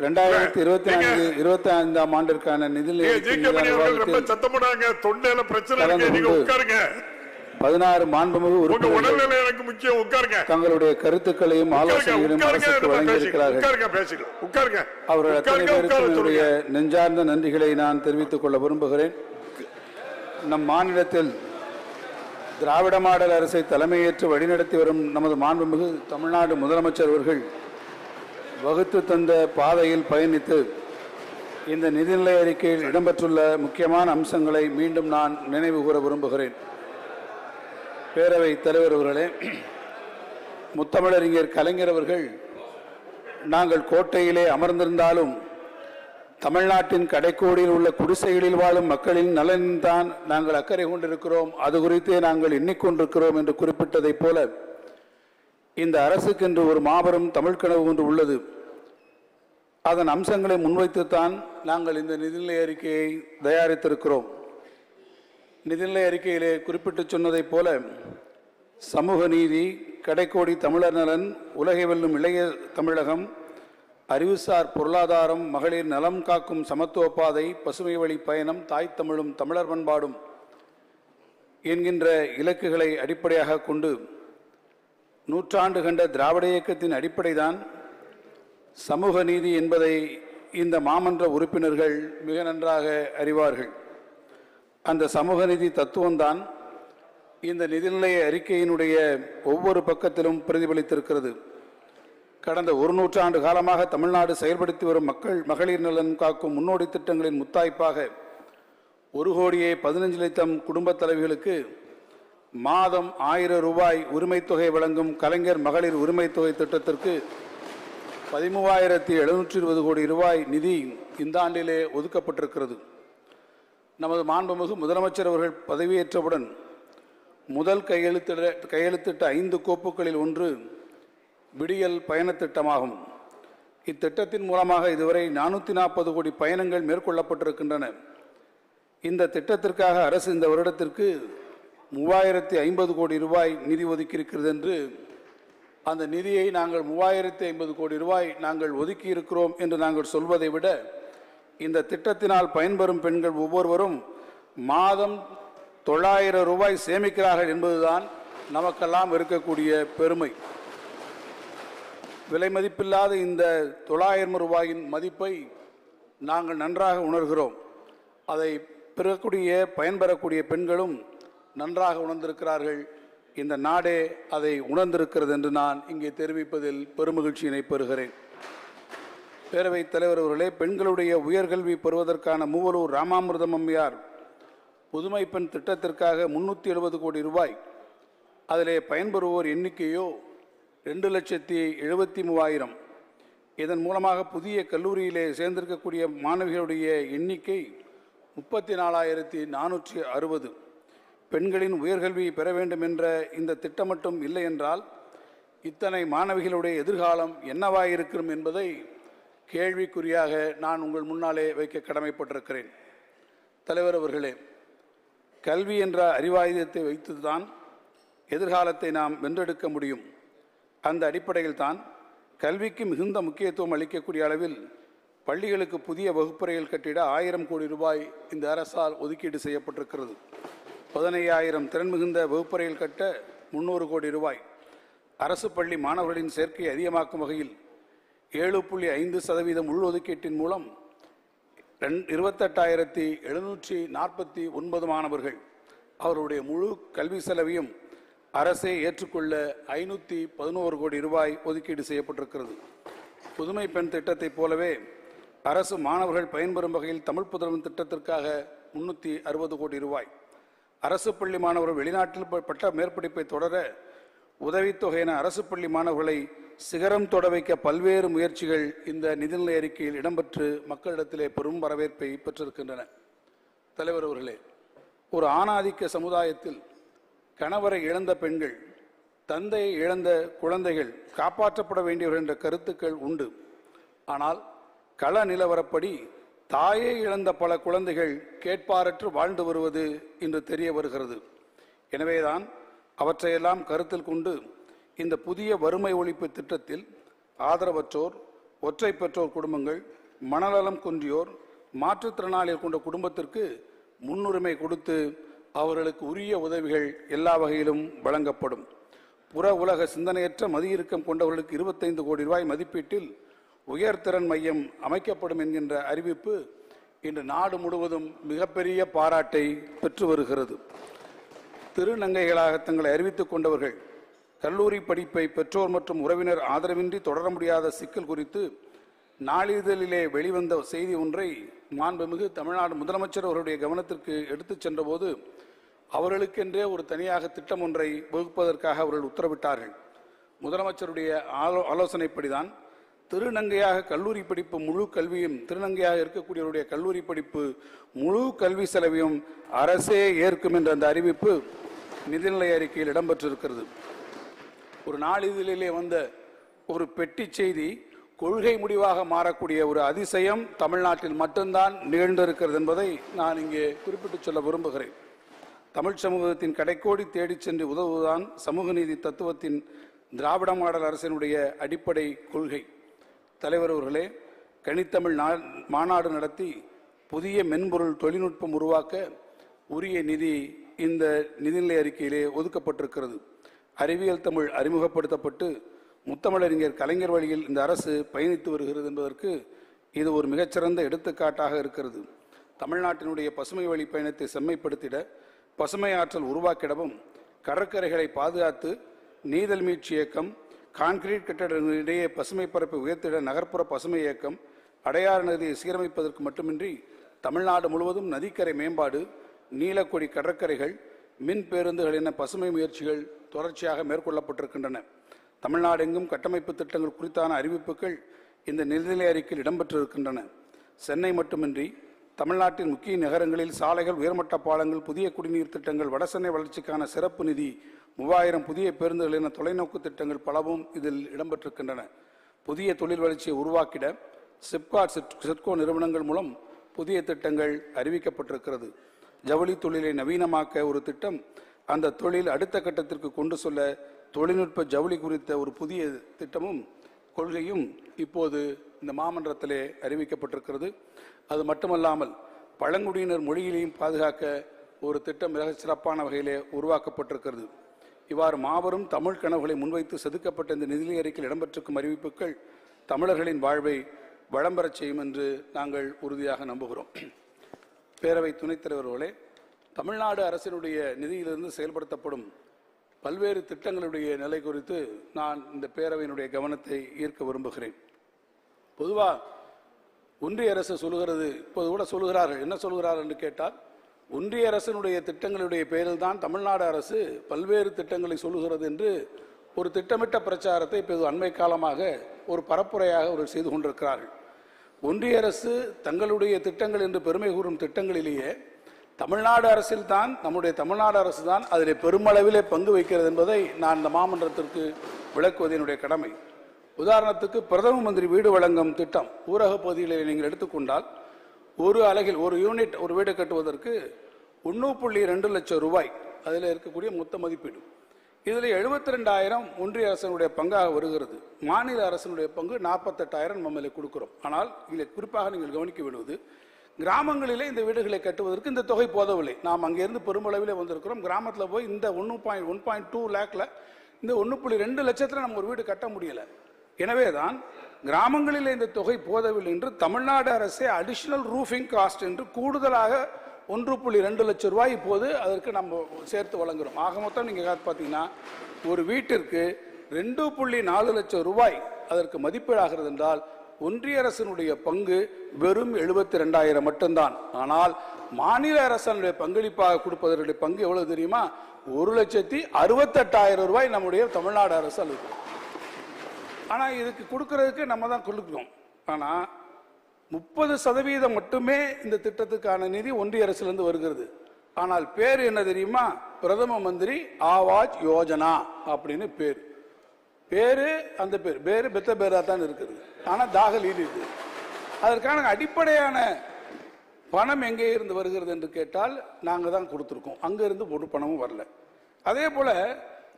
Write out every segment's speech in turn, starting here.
2024-25 ஆண்டிற்கான நிதிநிலை 16 மாண்புமிகு உறுப்பினர்கள் தங்களுடைய கருத்துக்களையும் ஆலோசனைகளையும் அரசுக்கு வழங்கியிருக்கிறார்கள். அவர்கள் அத்தனை பேருக்கும் என்னுடைய நெஞ்சார்ந்த நன்றிகளை நான் தெரிவித்துக் கொள்ள விரும்புகிறேன். நம் மாநிலத்தில் திராவிட மாடல் அரசை தலைமையேற்று வழிநடத்தி வரும் நமது மாண்புமிகு தமிழ்நாடு முதலமைச்சர் அவர்கள் வகுத்து தந்த பாதையில் பயணித்து இந்த நிதிநிலை அறிக்கையில் இடம்பெற்றுள்ள முக்கியமான அம்சங்களை மீண்டும் நான் நினைவு கூற விரும்புகிறேன். பேரவைத் தலைவர் அவர்களே, முத்தமிழறிஞர் கலைஞர் அவர்கள் நாங்கள் கோட்டையிலே அமர்ந்திருந்தாலும் தமிழ்நாட்டின் கடைக்கோடியில் உள்ள குடிசைகளில் வாழும் மக்களின் நலன்தான் நாங்கள் அக்கறை கொண்டிருக்கிறோம், அது குறித்தே நாங்கள் எண்ணிக்கொண்டிருக்கிறோம் என்று குறிப்பிட்டதைப் போல இந்த அரசுக்கென்று ஒரு மாபெரும் தமிழ் கனவு ஒன்று உள்ளது. அதன் அம்சங்களை முன்வைத்துத்தான் நாங்கள் இந்த நிதிநிலை அறிக்கையை தயாரித்திருக்கிறோம். நிதிநிலை அறிக்கையிலே குறிப்பிட்டு சொன்னதைப் போல சமூக நீதி, கடைக்கோடி தமிழர் நலன், உலகை வெல்லும் இளைய தமிழகம், அறிவுசார் பொருளாதாரம், மகளிர் நலம் காக்கும் சமத்துவ பாதை, பசுமை வழி பயணம், தாய் தமிழும் தமிழர் பண்பாடும் என்கின்ற இலக்குகளை அடிப்படையாக கொண்டு நூற்றாண்டு கண்ட திராவிட இயக்கத்தின் அடிப்படைதான் சமூக நீதி என்பதை இந்த மாமன்ற உறுப்பினர்கள் மிக நன்றாக அறிவார்கள். அந்த சமூக நீதி தத்துவம்தான் இந்த நிதிநிலை அறிக்கையினுடைய ஒவ்வொரு பக்கத்திலும் பிரதிபலித்திருக்கிறது. கடந்த ஒரு நூற்றாண்டு காலமாக தமிழ்நாடு செயல்படுத்தி வரும் மகளிர் நலன் காக்கும் முன்னோடி திட்டங்களின் முத்தாய்ப்பாக 1,15,00,000 குடும்பத் தலைவிகளுக்கு மாதம் 1000 ரூபாய் உரிமை தொகை வழங்கும் கலைஞர் மகளிர் உரிமை தொகை திட்டத்திற்கு 13,720 கோடி ரூபாய் நிதி இந்த ஆண்டிலே ஒதுக்கப்பட்டிருக்கிறது. நமது மாண்புமிகு முதலமைச்சர் அவர்கள் பதவியேற்றவுடன் முதல் கையெழுத்திட்ட 5 கோப்புகளில் ஒன்று விடியல் பயணத் திட்டமாகும். இத்திட்டத்தின் மூலமாக இதுவரை 440 கோடி பயணங்கள் மேற்கொள்ளப்பட்டிருக்கின்றன. இந்த திட்டத்திற்காக அரசு இந்த வருடத்திற்கு 3050 கோடி ரூபாய் நிதி ஒதுக்கியிருக்கிறது என்று, அந்த நிதியை நாங்கள் 3050 கோடி ரூபாய் நாங்கள் ஒதுக்கி இருக்கிறோம் என்று நாங்கள் சொல்வதை விட இந்த திட்டத்தினால் பயன்பெறும் பெண்கள் ஒவ்வொருவரும் மாதம் 900 ரூபாய் சேமிக்கிறார்கள் என்பதுதான் நமக்கெல்லாம் இருக்கக்கூடிய பெருமை. விலை மதிப்பில்லாத இந்த 900 ரூபாயின் மதிப்பை நாங்கள் நன்றாக உணர்கிறோம். அதை பயன்பெறக்கூடிய பெண்களும் நன்றாக உணர்ந்திருக்கிறார்கள். இந்த நாடே அதை உணர்ந்திருக்கிறது என்று நான் இங்கே தெரிவிப்பதில் பெருமகிழ்ச்சியினை பெறுகிறேன். பேரவைத் தலைவர் அவர்களே, பெண்களுடைய உயர்கல்வி பெறுவதற்கான மூவலூர் ராமாமிர்தம் அம்மையார் புதுமை பெண் திட்டத்திற்காக 370 கோடி ரூபாய், அதிலே பயன்பெறுவோர் எண்ணிக்கையோ 2,73,000. இதன் மூலமாக புதிய கல்லூரியிலே சேர்ந்திருக்கக்கூடிய மாணவிகளுடைய எண்ணிக்கை 34,460. பெண்களின் உயர்கல்வியை பெற வேண்டும் என்ற இந்த திட்டம் மட்டும் இல்லை என்றால் இத்தனை மாணவிகளுடைய எதிர்காலம் என்னவாயிருக்கும் என்பதை கேள்விக்குறியாக நான் உங்கள் முன்னாலே வைக்க கடமைப்பட்டிருக்கிறேன். தலைவர் அவர்களே, கல்வி என்ற அறிவாயுதத்தை வைத்துதான் எதிர்காலத்தை நாம் வென்றெடுக்க முடியும். அந்த அடிப்படையில் தான் கல்விக்கு மிகுந்த முக்கியத்துவம் அளிக்கக்கூடிய அளவில் பள்ளிகளுக்கு புதிய வகுப்பறைகள் கட்டிட 1000 கோடி ரூபாய் இந்த அரசால் ஒதுக்கீடு செய்யப்பட்டிருக்கிறது. 15,000 திறன் மிகுந்த வகுப்பறைகள் கட்ட 300 கோடி ரூபாய். அரசு பள்ளி மாணவர்களின் சேர்க்கையை அதிகமாக்கும் வகையில் 7.5% உள்ஒதுக்கீட்டின் மூலம் 28,749 மாணவர்கள் அவருடைய முழு கல்வி செலவையும் அரசே ஏற்றுக்கொள்ள 511 கோடி ரூபாய் ஒதுக்கீடு செய்யப்பட்டிருக்கிறது. புதுமை பெண் திட்டத்தைப் போலவே அரசு மாணவர்கள் பயன்பெறும் வகையில் தமிழ் புதல்வன் திட்டத்திற்காக 360 கோடி ரூபாய். அரசு பள்ளி மாணவர்கள் வெளிநாட்டில் பட்ட மேற்படிப்பை தொடர உதவித்தொகை என அரசு பள்ளி மாணவர்களை சிகரம் தொட வைக்க பல்வேறு முயற்சிகள் இந்த நிதிநிலை அறிக்கையில் இடம்பெற்று மக்களிடத்திலே பெரும் வரவேற்பை பெற்றிருக்கின்றன. தலைவர் அவர்களே, ஒரு ஆணாதிக்க சமுதாயத்தில் கணவரை இழந்த பெண்கள், தந்தையை இழந்த குழந்தைகள் காப்பாற்றப்பட வேண்டியவர்கள் என்ற கருத்துக்கள் உண்டு. ஆனால் கள நிலவரப்படி தாயை இழந்த பல குழந்தைகள் கேட்பாரற்று வாழ்ந்து வருவது இன்று தெரிய வருகிறது. எனவேதான் அவற்றையெல்லாம் கருத்தில் கொண்டு இந்த புதிய வறுமை ஒழிப்பு திட்டத்தில் ஆதரவற்றோர், ஒற்றை பெற்றோர் குடும்பங்கள், மனநலம் குன்றியோர், மாற்றுத்திறனாளிகள் கொண்ட குடும்பத்திற்கு முன்னுரிமை கொடுத்து அவர்களுக்கு உரிய உதவிகள் எல்லா வகையிலும் வழங்கப்படும். புற உலக சிந்தனையற்ற மதியிறுக்கம் கொண்டவர்களுக்கு 25 கோடி ரூபாய் மதிப்பீட்டில் உயர்திறன் மையம் அமைக்கப்படும் என்கின்ற அறிவிப்பு இன்று நாடு முழுவதும் மிகப்பெரிய பாராட்டை பெற்று வருகிறது. திருநங்கைகளாக தங்களை அறிவித்துக் கொண்டவர்கள் கல்லூரி படிப்பை பெற்றோர் மற்றும் உறவினர் ஆதரவின்றி தொடர முடியாத சிக்கல் குறித்து நாளிதழிலே வெளிவந்த செய்தி ஒன்றை மாண்புமிகு தமிழ்நாடு முதலமைச்சர் அவருடைய கவனத்திற்கு எடுத்துச் சென்றபோது அவர்களுக்கென்றே ஒரு தனியாக திட்டம் ஒன்றை வகுப்பதற்காக அவர்கள் உத்தரவிட்டார்கள். முதலமைச்சருடைய ஆலோசனைப்படிதான் திருநங்கையாக கல்லூரி படிப்பு முழு கல்வியும், திருநங்கையாக இருக்கக்கூடியவருடைய கல்லூரி படிப்பு முழு கல்வி செலவையும் அரசே ஏற்கும் என்ற அந்த அறிவிப்பு நிதிநிலை அறிக்கையில் இடம்பெற்றிருக்கிறது. ஒரு நாளிதழிலே வந்த ஒரு பெட்டி செய்தி கொள்கை முடிவாக மாறக்கூடிய ஒரு அதிசயம் தமிழ்நாட்டில் மட்டும்தான் நிகழ்ந்திருக்கிறது என்பதை நான் இங்கே குறிப்பிட்டு சொல்ல விரும்புகிறேன். தமிழ் சமூகத்தின் கடைக்கோடி தேடிச் சென்று உதவுவதுதான் சமூக நீதி தத்துவத்தின் திராவிட மாடல் அரசினுடைய அடிப்படை கொள்கை. தலைவர் அவர்களே, கனித்தமிழ் மாநாடு நடத்தி புதிய மென்பொருள் தொழில்நுட்பம் உருவாக்க உரிய நிதி இந்த நிதிநிலை அறிக்கையிலே ஒதுக்கப்பட்டிருக்கிறது. அறிவியல் தமிழ் அறிமுகப்படுத்தப்பட்டு முத்தமிழறிஞர் கலைஞர் வழியில் இந்த அரசு பயணித்து வருகிறது என்பதற்கு இது ஒரு மிகச்சிறந்த எடுத்துக்காட்டாக இருக்கிறது. தமிழ்நாட்டினுடைய பசுமை வழி பயணத்தை செம்மைப்படுத்திட, பசுமை ஆற்றல் உருவாக்கிடவும், கடற்கரைகளை பாதுகாத்து நீதல் மீட்சி இயக்கம், கான்கிரீட் கட்டடங்களிடையே பசுமை பரப்பை உயர்த்திட நகர்ப்புற பசுமை இயக்கம், அடையாறு நதியை சீரமைப்பதற்கு மட்டுமின்றி தமிழ்நாடு முழுவதும் நதிக்கரை மேம்பாடு, நீலக்கொடி கடற்கரைகள், மின் பேருந்துகள் என பசுமை முயற்சிகள் தொடர்ச்சியாக மேற்கொள்ளப்பட்டிருக்கின்றன. தமிழ்நாடு எங்கும் கட்டமைப்பு திட்டங்கள் குறித்தான அறிவிப்புகள் இந்த நிதிநிலை அறிக்கையில் இடம்பெற்றிருக்கின்றன. சென்னை மட்டுமின்றி தமிழ்நாட்டின் முக்கிய நகரங்களில் சாலைகள், உயர்மட்ட பாலங்கள், புதிய குடிநீர் திட்டங்கள், வடசென்னை வளர்ச்சிக்கான சிறப்பு நிதி, 3000 புதிய பேருந்துகள் என தொலைநோக்கு திட்டங்கள் பலவும் இதில் இடம்பெற்றிருக்கின்றன. புதிய தொழில் வளர்ச்சியை உருவாக்கிட சிப்காட், சிட்கோ நிறுவனங்கள் மூலம் புதிய திட்டங்கள் அறிவிக்கப்பட்டிருக்கிறது. ஜவுளி தொழிலை நவீனமாக்க ஒரு திட்டம், அந்த தொழில் அடுத்த கட்டத்திற்கு கொண்டு செல்ல தொழில்நுட்ப ஜவுளி குறித்த ஒரு புதிய திட்டமும் கொள்கையும் இப்போது இந்த மாமன்றத்திலே அறிவிக்கப்பட்டிருக்கிறது. அது மட்டுமல்லாமல் பழங்குடியினர் மொழியிலையும் பாதுகாக்க ஒரு திட்டம் மிக சிறப்பான வகையிலே உருவாக்கப்பட்டிருக்கிறது. இவ்வாறு மாபெரும் தமிழ் கனவுகளை முன்வைத்து செதுக்கப்பட்ட இந்த நிதிநிலை அறிக்கையில் இடம்பெற்றிருக்கும் அறிவிப்புகள் தமிழர்களின் வாழ்வை வளம் பெறச் செய்யும் என்று நாங்கள் உறுதியாக நம்புகிறோம். பேரவை துணைத் தலைவர்களே, தமிழ்நாடு அரசினுடைய நிதியிலிருந்து செயல்படுத்தப்படும் பல்வேறு திட்டங்களுடைய நிலை குறித்து நான் இந்த பேரவையினுடைய கவனத்தை ஈர்க்க விரும்புகிறேன். பொதுவாக ஒன்றிய அரசு சொல்லுகிறது, இப்போது கூட சொல்லுகிறார்கள், என்ன சொல்கிறார்கள் என்று கேட்டால், ஒன்றிய அரசினுடைய திட்டங்களுடைய பெயரில் தான் தமிழ்நாடு அரசு பல்வேறு திட்டங்களை சொல்லுகிறது என்று ஒரு திட்டமிட்ட பிரச்சாரத்தை இப்போது அண்மை காலமாக ஒரு பரப்புரையாக ஒரு செய்து கொண்டிருக்கிறார்கள். ஒன்றிய அரசு தங்களுடைய திட்டங்கள் என்று பெருமை கூறும் திட்டங்களிலேயே தமிழ்நாடு அரசில் தான், நம்முடைய தமிழ்நாடு அரசு தான் அதில் பெருமளவிலே பங்கு வைக்கிறது என்பதை நான் இந்த மாமன்றத்திற்கு விளக்குவது என்னுடைய கடமை. உதாரணத்துக்கு பிரதம மந்திரி வீடு வழங்கும் திட்டம், ஊரக பகுதிகளில் நீங்கள் எடுத்துக்கொண்டால் ஒரு அலகில் ஒரு யூனிட் ஒரு வீடு கட்டுவதற்கு 1.2 லட்சம் ரூபாய் அதில் இருக்கக்கூடிய மொத்த மதிப்பீடு. இதில் 72,000 ஒன்றிய அரசினுடைய பங்காக வருகிறது. மாநில அரசினுடைய பங்கு 48,000 நம்ம கொடுக்கிறோம். ஆனால் இதில் குறிப்பாக நீங்கள் கவனிக்க விடுவது, கிராமங்களிலே இந்த வீடுகளை கட்டுவதற்கு இந்த தொகை போதவில்லை. நாம் அங்கிருந்து பெருமளவிலே வந்திருக்கிறோம். கிராமத்தில் போய் இந்த 1.2 லேக்கில் இந்த 1.2 லட்சத்தில் நம்ம ஒரு வீடு கட்ட முடியலை. எனவே தான் கிராமங்களில் இந்த தொகை போதவில்லை என்று தமிழ்நாடு அரசே அடிஷனல் ரூஃபிங் காஸ்ட் என்று கூடுதலாக 1.2 லட்சம் ரூபாய் இப்போது அதற்கு நம்ம சேர்த்து வழங்குகிறோம். ஆக மொத்தம் நீங்கள் பார்த்தீங்கன்னா ஒரு வீட்டிற்கு 2.4 லட்சம் ரூபாய் அதற்கு மதிப்பீடாகிறது என்றால் ஒன்றிய அரசினுடைய பங்கு வெறும் 72,000 மட்டும்தான். ஆனால் மாநில அரசனுடைய பங்களிப்பாக கொடுப்பதற்குடைய பங்கு எவ்வளவு தெரியுமா? 1,68,000 ரூபாய் நம்முடைய தமிழ்நாடு அரசு அளிக்கும். ஆனால் இதுக்கு கொடுக்கறதுக்கு நம்ம தான் கொடுக்கிறோம். ஆனால் 30% மட்டுமே இந்த திட்டத்துக்கான நிதி ஒன்றிய அரசிலிருந்து வருகிறது. ஆனால் பேர் என்ன தெரியுமா? பிரதம மந்திரி ஆவாஸ் யோஜனா அப்படின்னு பேர். பேரு அந்த பேரு பெத்த பேரா தான் இருக்குது. ஆனால் தாகல் இருக்கு. அதற்கான அடிப்படையான பணம் எங்கே இருந்து வருகிறது என்று கேட்டால் நாங்கள் தான் கொடுத்துருக்கோம். அங்கிருந்து ஒரு பணமும் வரல. அதே போல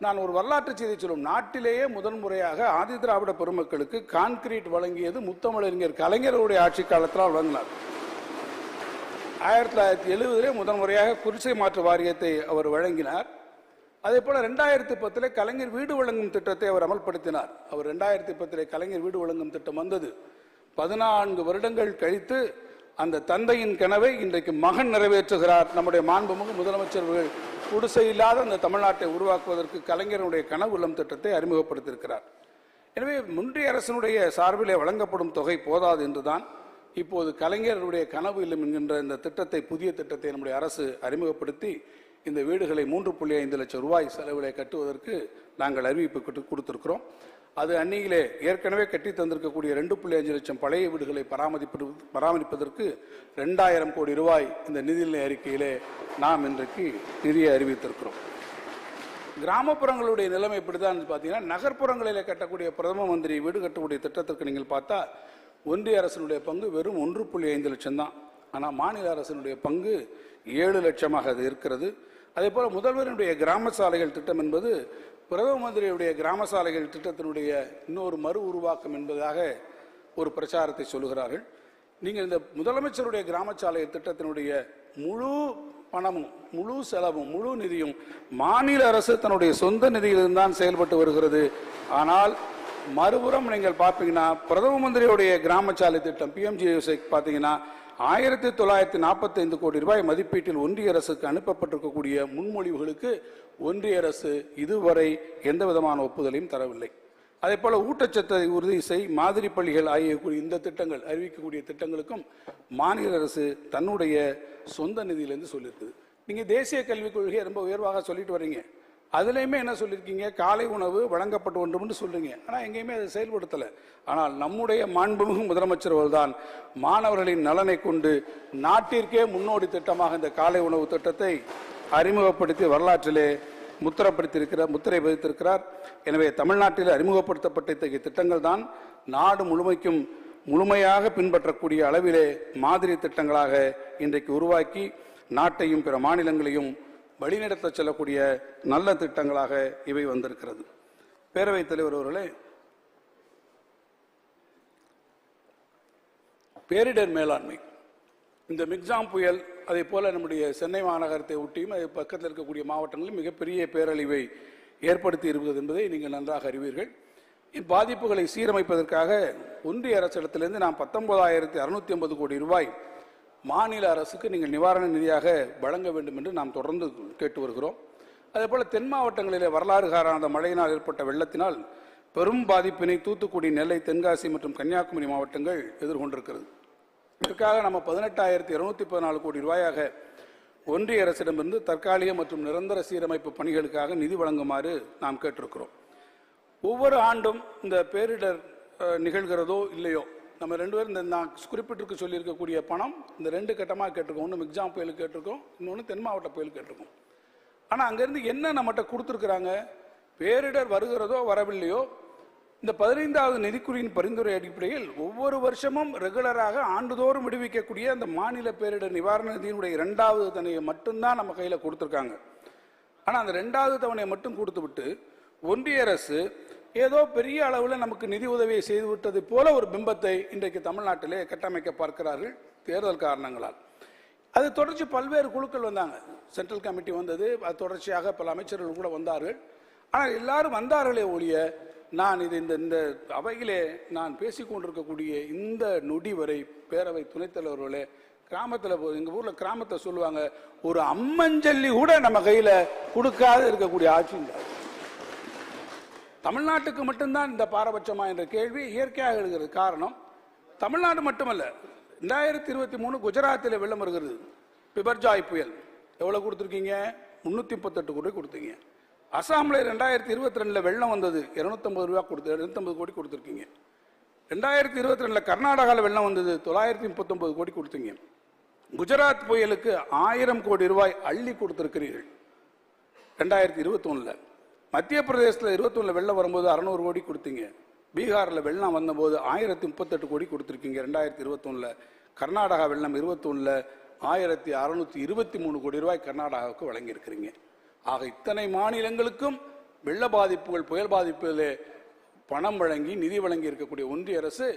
நான் ஒரு வரலாற்று செய்தி சொல்லும், நாட்டிலேயே முதன்முறையாக ஆதி திராவிட பெருமக்களுக்கு கான்கிரீட் வழங்கியது முத்தமிழறிஞர் கலைஞருடைய ஆட்சி காலத்தில் வழங்கினார். 1970 முதன்முறையாக குடிசை மாற்று வாரியத்தை அவர் வழங்கினார். அதே போல 2010 கலைஞர் வீடு வழங்கும் திட்டத்தை அவர் அமல்படுத்தினார். அவர் 2010 கலைஞர் வீடு வழங்கும் திட்டம் வந்தது. 14 வருடங்கள் கழித்து அந்த தந்தையின் கனவை இன்றைக்கு மகன் நிறைவேற்றுகிறார். நம்முடைய மாண்புமிகு முதலமைச்சர்கள் குடிசை இல்லாத அந்த தமிழ்நாட்டை உருவாக்குவதற்கு கலைஞருடைய கனவு இல்லம் திட்டத்தை அறிமுகப்படுத்தியிருக்கிறார். எனவே ஒன்றிய அரசினுடைய சார்பிலே வழங்கப்படும் தொகை போதாது என்றுதான் இப்போது கலைஞருடைய கனவு இல்லம் என்கின்ற இந்த திட்டத்தை, புதிய திட்டத்தை நம்முடைய அரசு அறிமுகப்படுத்தி இந்த வீடுகளை 3.5 லட்சம் ரூபாய் செலவிலே கட்டுவதற்கு நாங்கள் அறிவிப்பு கொடுத்திருக்கிறோம். அது அன்னியிலே ஏற்கனவே கட்டி தந்திருக்கக்கூடிய 2.5 லட்சம் பழைய வீடுகளை பராமரிப்பதற்கு 2000 கோடி ரூபாய் இந்த நிதிநிலை அறிக்கையிலே நாம் இன்றைக்கு நிதியை அறிவித்திருக்கிறோம். கிராமப்புறங்களுடைய நிலைமை இப்படிதான் பார்த்தீங்கன்னா, நகர்ப்புறங்களிலே கட்டக்கூடிய பிரதம மந்திரி வீடு கட்டக்கூடிய திட்டத்திற்கு நீங்கள் பார்த்தா ஒன்றிய அரசினுடைய பங்கு வெறும் 1.5 லட்சம் தான். ஆனால் மாநில அரசினுடைய பங்கு 7 லட்சமாக அது இருக்கிறது. அதே போல முதல்வருடைய கிராம சாலைகள் திட்டம் என்பது பிரதம மந்திரியுடைய கிராம சாலைகள் திட்டத்தினுடைய இன்னொரு மறு உருவாக்கம் என்பதாக ஒரு பிரச்சாரத்தை சொல்லுகிறார்கள். நீங்கள் இந்த முதலமைச்சருடைய கிராம சாலை திட்டத்தினுடைய முழு பணமும், முழு செலவும், முழு நிதியும் மாநில அரசு தன்னுடைய சொந்த நிதியிலிருந்தான் செயல்பட்டு வருகிறது. ஆனால் மறுபுறம் நீங்கள் பார்த்தீங்கன்னா பிரதம மந்திரியுடைய கிராம சாலை திட்டம் PMGSY பார்த்தீங்கன்னா 1945 கோடி ரூபாய் மதிப்பீட்டில் ஒன்றிய அரசுக்கு அனுப்பப்பட்டிருக்கக்கூடிய முன்மொழிவுகளுக்கு ஒன்றிய அரசு இதுவரை எந்த விதமான ஒப்புதலையும் தரவில்லை. அதே போல ஊட்டச்சத்தை உறுதி செய், மாதிரி பள்ளிகள் ஆகிய இந்த திட்டங்கள், அறிவிக்கக்கூடிய திட்டங்களுக்கும் மாநில அரசு தன்னுடைய சொந்த நிதியிலிருந்து சொல்லியிருக்குது. நீங்க தேசிய கல்விக் கொள்கையை ரொம்ப உயர்வாக சொல்லிட்டு வர்றீங்க. அதுலேயுமே என்ன சொல்லியிருக்கீங்க, காலை உணவு வழங்கப்பட்டு ஒன்றும்னு சொல்றீங்க. ஆனால் எங்கேயுமே அதை செயல்படுத்தலை. ஆனால் நம்முடைய மாண்புமிகு முதலமைச்சர் அவர்தான் மாணவர்களின் நலனை கொண்டு நாட்டிற்கே முன்னோடி திட்டமாக இந்த காலை உணவு திட்டத்தை அறிமுகப்படுத்தி வரலாற்றிலே முத்திரை பதித்திருக்கிறார். எனவே தமிழ்நாட்டில் அறிமுகப்படுத்தப்பட்ட இத்தகைய திட்டங்கள் தான் நாடு முழுமையாக பின்பற்றக்கூடிய அளவிலே மாதிரி திட்டங்களாக இன்றைக்கு உருவாக்கி நாட்டையும் பிற மாநிலங்களையும் வழிநடத்த செல்லக்கூடிய நல்ல திட்டங்களாக இவை வந்திருக்கிறது. பேரவைத் தலைவர் அவர்களே, பேரிடர் மேலாண்மை, இந்த மிக்ஜாம் புயல், அதே போல நம்முடைய சென்னை மாநகரத்தை ஒட்டியும் அது பக்கத்தில் இருக்கக்கூடிய மாவட்டங்களில் மிகப்பெரிய பேரழிவை ஏற்படுத்தி இருப்பது என்பதை நீங்கள் நன்றாக அறிவீர்கள். இப்பாதிப்புகளை சீரமைப்பதற்காக ஒன்றிய அரசிடத்திலிருந்து நாம் 19,650 கோடி ரூபாய் மாநில அரசுக்கு நீங்கள் நிவாரண நிதியாக வழங்க வேண்டும் என்று நாம் தொடர்ந்து கேட்டு வருகிறோம். அதே போல தென் மாவட்டங்களிலே வரலாறு காணாத மழையினால் ஏற்பட்ட வெள்ளத்தினால் பெரும் பாதிப்பினை தூத்துக்குடி, நெல்லை, தென்காசி மற்றும் கன்னியாகுமரி மாவட்டங்கள் எதிர்கொண்டிருக்கிறது. இதற்காக நம்ம 18,214 கோடி ரூபாயாக ஒன்றிய அரசிடமிருந்து தற்காலிக மற்றும் நிரந்தர சீரமைப்பு பணிகளுக்காக நிதி வழங்குமாறு நாம் கேட்டிருக்கிறோம். ஒவ்வொரு ஆண்டும் இந்த பேரிடர் நிகழ்கிறதோ இல்லையோ, நம்ம 2 பேரும் இந்த நான் குறிப்பிட்டிருக்க சொல்லியிருக்கக்கூடிய பணம் இந்த 2 கட்டமாக கேட்டிருக்கோம். ஒன்று மிக்ஜாம் புயலுக்கு கேட்டிருக்கோம், இன்னொன்று தென் மாவட்ட புயலுக்கு கேட்டிருக்கோம். ஆனால் அங்கேருந்து என்ன நம்மகிட்ட கொடுத்துருக்குறாங்க, பேரிடர் வருகிறதோ வரவில்லையோ, இந்த 15வது நிதிக்குறியின் பரிந்துரை அடிப்படையில் ஒவ்வொரு வருஷமும் ரெகுலராக ஆண்டுதோறும் விடுவிக்கக்கூடிய அந்த மாநில பேரிடர் நிவாரண நிதியினுடைய 2வது தவணையை மட்டும்தான் நம்ம கையில் கொடுத்துருக்காங்க. ஆனால் அந்த 2வது தவணையை மட்டும் கொடுத்து விட்டு ஒன்றிய அரசு ஏதோ பெரிய அளவில் நமக்கு நிதி உதவியை செய்துவிட்டது போல ஒரு பிம்பத்தை இன்றைக்கு தமிழ்நாட்டிலே கட்டமைக்க பார்க்கிறார்கள் தேர்தல் காரணங்களால். அது தொடர்ச்சி பல்வேறு குழுக்கள் வந்தாங்க, சென்ட்ரல் கமிட்டி வந்தது, அது தொடர்ச்சியாக பல அமைச்சர்கள் கூட வந்தார்கள். ஆனால் எல்லாரும் வந்தார்களே ஒழிய, நான் இது இந்த அவையிலே நான் பேசிக்கொண்டிருக்கக்கூடிய இந்த நொடி வரை பேரவை துணைத் தலைவர்களே, கிராமத்தில் எங்கள் ஊரில் கிராமத்தை சொல்லுவாங்க, ஒரு அம்மஞ்சல்லி கூட நம்ம கையில் கொடுக்காத இருக்கக்கூடிய ஆட்சி. தமிழ்நாட்டுக்கு மட்டும்தான் இந்த பாரபட்சமா என்ற கேள்வி இயற்கையாக எழுகிறது. காரணம், தமிழ்நாடு மட்டுமல்ல, 2023 குஜராத்தில் வெள்ளம் வருகிறது, பிபர்ஜாய் புயல். எவ்வளவு கொடுத்துருக்கீங்க? 338 கோடி கொடுத்தீங்க. அசாமில் 2022 வெள்ளம் வந்தது, 250 கோடி கொடுத்துருக்கீங்க. 2022 கர்நாடகாவில் வெள்ளம் வந்தது, 939 கோடி கொடுத்தீங்க. குஜராத் புயலுக்கு 1000 கோடி ரூபாய் அள்ளி கொடுத்திருக்கிறீர்கள் 2021. மத்திய பிரதேசத்தில் 21 வெள்ளம் வரும்போது 600 கோடி கொடுத்தீங்க. பீகாரில் வெள்ளம் வந்தபோது 1038 கோடி கொடுத்துருக்கீங்க 2021. கர்நாடகா வெள்ளம் 21 1623 கோடி ரூபாய் கர்நாடகாவுக்கு வழங்கியிருக்கிறீங்க. ஆக இத்தனை மாநிலங்களுக்கும் வெள்ள பாதிப்புகள், புயல் பாதிப்புகளே பணம் வழங்கி நிதி வழங்கி இருக்கக்கூடிய ஒன்றிய அரசு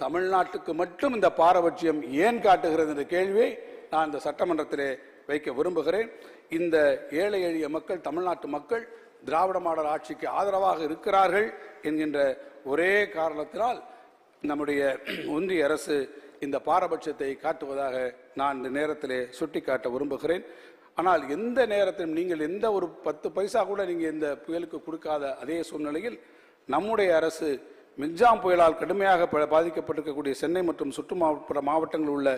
தமிழ்நாட்டுக்கு மட்டும் இந்த பாரபட்சம் ஏன் காட்டுகிறது என்ற கேள்வியை நான் இந்த சட்டமன்றத்திலே வைக்க விரும்புகிறேன். இந்த ஏழை எளிய மக்கள், தமிழ்நாட்டு மக்கள் திராவிட மாடல் ஆட்சிக்கு ஆதரவாக இருக்கிறார்கள் என்கின்ற ஒரே காரணத்தினால் நம்முடைய ஒன்றிய அரசு இந்த பாரபட்சத்தை காட்டுவதாக நான் இந்த நேரத்திலே சுட்டிக்காட்ட விரும்புகிறேன். ஆனால் எந்த நேரத்திலும் நீங்கள் எந்த ஒரு 10 பைசா கூட நீங்கள் இந்த புயலுக்கு கொடுக்காத அதே சூழ்நிலையில் நம்முடைய அரசு மிக்ஜாம் புயலால் கடுமையாக பாதிக்கப்பட்டிருக்கக்கூடிய சென்னை மற்றும் சுற்றுப்புற மாவட்டங்களில் உள்ள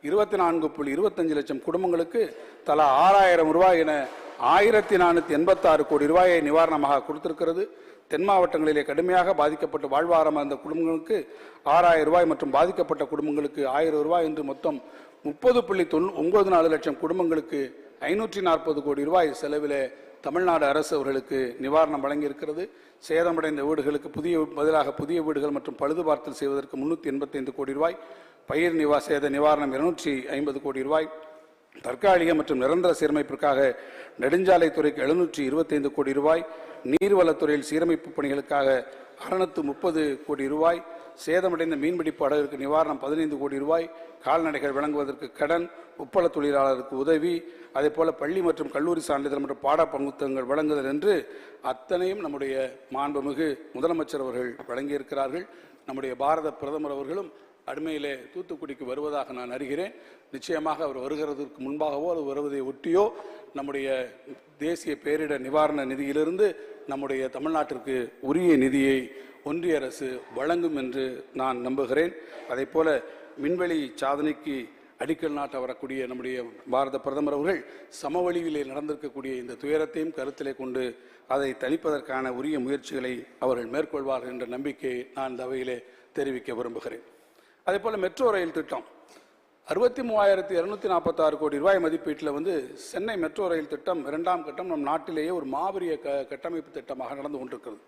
24.25 லட்சம் குடும்பங்களுக்கு தலா 6000 ரூபாய் என 1486 கோடி ரூபாயை நிவாரணமாக கொடுத்திருக்கிறது. தென் மாவட்டங்களிலே கடுமையாக பாதிக்கப்பட்டு வாழ்வாரம் அந்த குடும்பங்களுக்கு 6000 ரூபாய் மற்றும் பாதிக்கப்பட்ட குடும்பங்களுக்கு 1000 ரூபாய் என்று மொத்தம் 30.94 லட்சம் குடும்பங்களுக்கு 540 கோடி ரூபாய் செலவிலே தமிழ்நாடு அரசு அவர்களுக்கு நிவாரணம் வழங்கியிருக்கிறது. சேதமடைந்த வீடுகளுக்கு பதிலாக புதிய வீடுகள் மற்றும் பழுதுபார்த்தல் செய்வதற்கு 385 கோடி ரூபாய், பயிர் சேத நிவாரணம் 250 கோடி ரூபாய், தற்காலிக மற்றும் நிரந்தர சீரமைப்பிற்காக நெடுஞ்சாலைத்துறைக்கு 725 கோடி ரூபாய், நீர்வளத்துறையில் சீரமைப்பு பணிகளுக்காக 630 கோடி ரூபாய், சேதமடைந்த மீன்பிடி படகுக்கு நிவாரணம் 15 கோடி ரூபாய், கால்நடைகள் வழங்குவதற்கு கடன், உப்பள தொழிலாளருக்கு உதவி, அதே போல பள்ளி மற்றும் கல்லூரி சான்றிதழ் மற்றும் பாட பங்குத்தங்கள் வழங்குதல் என்று அத்தனையும் நம்முடைய மாண்புமிகு முதலமைச்சர் அவர்கள் வழங்கியிருக்கிறார்கள். நம்முடைய பாரத பிரதமர் அவர்களும் அண்மையிலே தூத்துக்குடிக்கு வருவதாக நான் அறிகிறேன். நிச்சயமாக அவர் வருகிறதற்கு முன்பாகவோ அது வருவதை ஒட்டியோ நம்முடைய தேசிய பேரிடர் நிவாரண நிதியிலிருந்து நம்முடைய தமிழ்நாட்டிற்கு உரிய நிதியை ஒன்றிய அரசு வழங்கும் என்று நான் நம்புகிறேன். அதே போல விண்வெளி சாதனைக்கு அடிக்கல் நாட்ட வரக்கூடிய நம்முடைய பாரத பிரதமர் அவர்கள் சமவெளியிலே நடந்திருக்கக்கூடிய இந்த துயரத்தையும் கருத்திலே கொண்டு அதை தணிப்பதற்கான உரிய முயற்சிகளை அவர்கள் மேற்கொள்வார்கள் என்ற நம்பிக்கையை நான் இந்த அவையிலே தெரிவிக்க விரும்புகிறேன். அதே போல மெட்ரோ ரயில் திட்டம் 63,246 கோடி ரூபாய் மதிப்பீட்டில் சென்னை மெட்ரோ ரயில் திட்டம் 2ஆம் கட்டம் நம் நாட்டிலேயே ஒரு மாபெரிய கட்டமைப்பு திட்டமாக நடந்து கொண்டிருக்கிறது.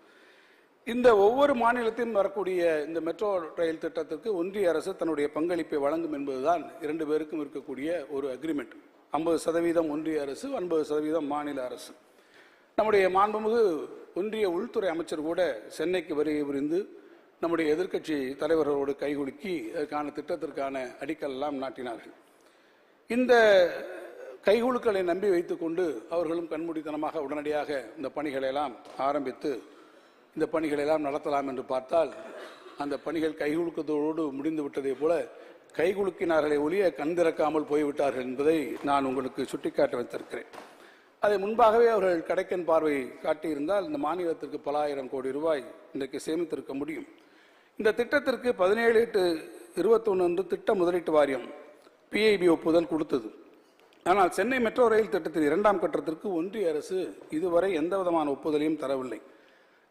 இந்த ஒவ்வொரு மாநிலத்திலும் வரக்கூடிய இந்த மெட்ரோ ரயில் திட்டத்திற்கு ஒன்றிய அரசு தன்னுடைய பங்களிப்பை வழங்கும் என்பதுதான் 2 பேருக்கும் இருக்கக்கூடிய ஒரு அக்ரிமெண்ட். 50% ஒன்றிய அரசு, 50% மாநில அரசு. நம்முடைய மாண்புமிகு ஒன்றிய உள்துறை அமைச்சர் கூட சென்னைக்கு வருகை புரிந்து நம்முடைய எதிர்க்கட்சி தலைவர்களோடு கைகுலுக்கி அதற்கான திட்டத்திற்கான அடிக்கல் எல்லாம் நாட்டினார்கள். இந்த கைகுலுக்களை நம்பி வைத்துக்கொண்டு அவர்களும் கண்மூடித்தனமாக உடனடியாக இந்த பணிகளை எல்லாம் ஆரம்பித்து இந்த பணிகளை எல்லாம் நடத்தலாம் என்று பார்த்தால் அந்த பணிகள் கைகுலுக்கத்தோடு முடிந்து விட்டதை போல கைகுலுக்கினார்களே ஒழிய கண் திறக்காமல் போய்விட்டார்கள் என்பதை நான் உங்களுக்கு சுட்டிக்காட்ட வைத்திருக்கிறேன். அதை முன்பாகவே அவர்கள் கடைக்கன் பார்வை காட்டியிருந்தால் இந்த மாநிலத்திற்கு பல ஆயிரம் கோடி ரூபாய் இன்றைக்கு சேமித்திருக்க முடியும். இந்த திட்டத்திற்கு 17/8/21 அன்று திட்ட முதலீட்டு வாரியம் PIB ஒப்புதல் கொடுத்தது. ஆனால் சென்னை மெட்ரோ ரயில் திட்டத்தின் 2ஆம் கட்டத்திற்கு ஒன்றிய அரசு இதுவரை எந்த விதமான ஒப்புதலையும் தரவில்லை.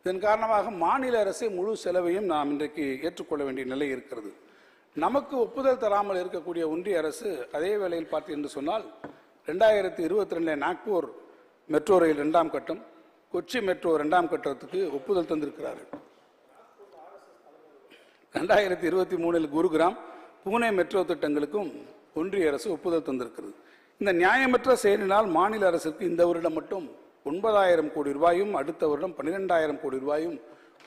இதன் காரணமாக மாநில அரசே முழு செலவையும் நாம் இன்றைக்கு ஏற்றுக்கொள்ள வேண்டிய நிலை இருக்கிறது. நமக்கு ஒப்புதல் தராமல் இருக்கக்கூடிய ஒன்றிய அரசு அதே வேளையில் பார்த்து என்று சொன்னால் 2022 நாக்பூர் மெட்ரோ ரயில் 2ஆம் கட்டம், கொச்சி மெட்ரோ 2ஆம் கட்டத்துக்கு ஒப்புதல் தந்திருக்கிறார்கள். 2023 குருகிராம், புனே மெட்ரோ திட்டங்களுக்கும் ஒன்றிய அரசு ஒப்புதல் தந்திருக்கிறது. இந்த நியாயமற்ற செயலினால் மாநில அரசுக்கு இந்த வருடம் மட்டும் 9,000 கோடி ரூபாயும் அடுத்த வருடம் 12,000 கோடி ரூபாயும்